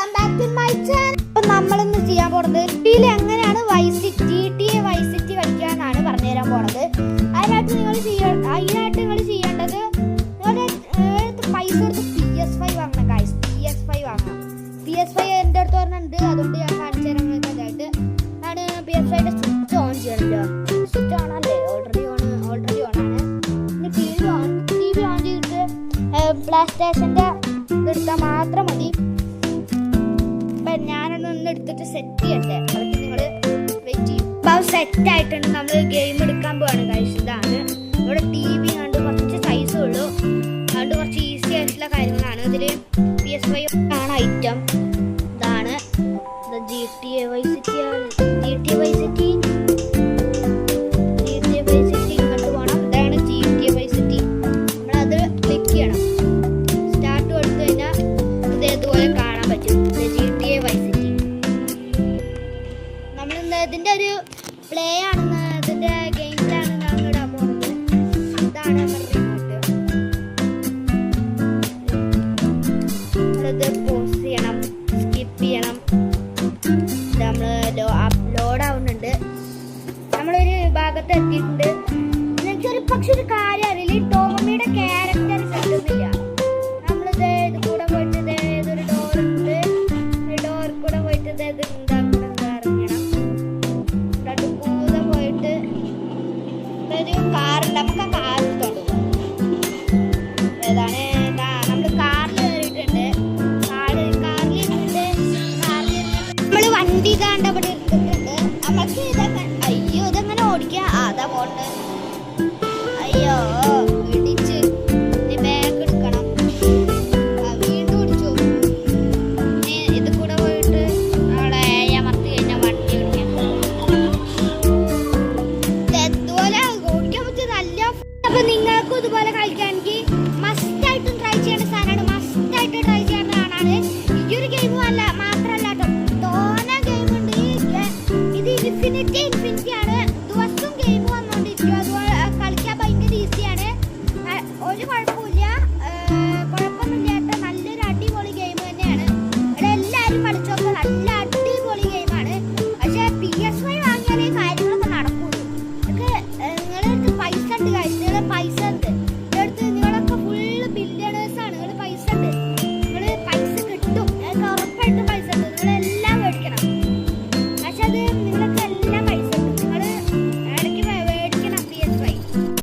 Welcome back to my channel. അപ്പോൾ നമ്മൾ ഇന്ന് ചെയ്യാൻ പോകുന്നത് ഇതിൽ എങ്ങനെയാണ് GTA വൈസ് സിറ്റി കളിക്കാനാണ് പറഞ്ഞു തരാൻ പോകുന്നത്. അതിനായിട്ട് നിങ്ങൾ ചെയ്യേണ്ടത് നിങ്ങളുടെ പൈസ കൊടുത്ത് PS5 വാങ്ങണം ഗൈസ്. PS5 വാങ്ങണം. PS5 എൻ്റെ അടുത്ത് പറഞ്ഞിട്ടുണ്ട്, അതുകൊണ്ട് ഞാൻ കാണിച്ചു തരാൻ ഇതായിട്ട് ഞാൻ PS5യുടെ സ്വിച്ച് ഓൺ ചെയ്യണല്ലോ. സ്വിച്ച് ഓൺ അല്ലേ? ഓൾറെഡി ഓൺ ആണ്. ഇനി TV ഓൺ ചെയ്തിട്ട് പ്ലേ സ്റ്റേഷൻ്റെ എടുത്താൽ മാത്രം മതി. ഞാനൊന്ന് എടുത്തിട്ട് സെറ്റ് ചെയ്യട്ടെ. അതൊക്കെ നിങ്ങൾ വെയിറ്റ് ചെയ്യും. അപ്പോൾ സെറ്റ് ആയിട്ടുണ്ട്. നമ്മൾ ഗെയിം എടുക്കാൻ പോവാണ് ഗൈസ്. ഇതാണ് ഇവിടെ TV കണ്ട് കുറച്ച് സൈസേ ഉള്ളൂ, അതുകൊണ്ട് കുറച്ച് ഈസി ആയിട്ടുള്ള കാര്യങ്ങളാണ്. ഇതിൽ PS5 ആണ് ഐറ്റം. ഇതാണ് GTA വൈസ് സിറ്റി. ഇങ്ങോട്ട് പോകണം. ഇതാണ് GTA വൈസ് സിറ്റി. നമ്മളത് ക്ലിക്ക് ചെയ്യണം. സ്റ്റാർട്ട് കൊടുത്തു കഴിഞ്ഞാൽ ഇത് ഇതുപോലെ കാണാൻ പറ്റും. GTA വൈസ് സിറ്റി നമ്മൾ ഇതിൻ്റെ ഒരു പ്ലേ ആണെന്ന്, ഇതിൻ്റെ ഗെയിം പ്ലേ ആണ് നമ്മൾ ഇടാൻ പോകുന്നത്. ഇതാണ് നമ്മുടെ റിമോട്ട്.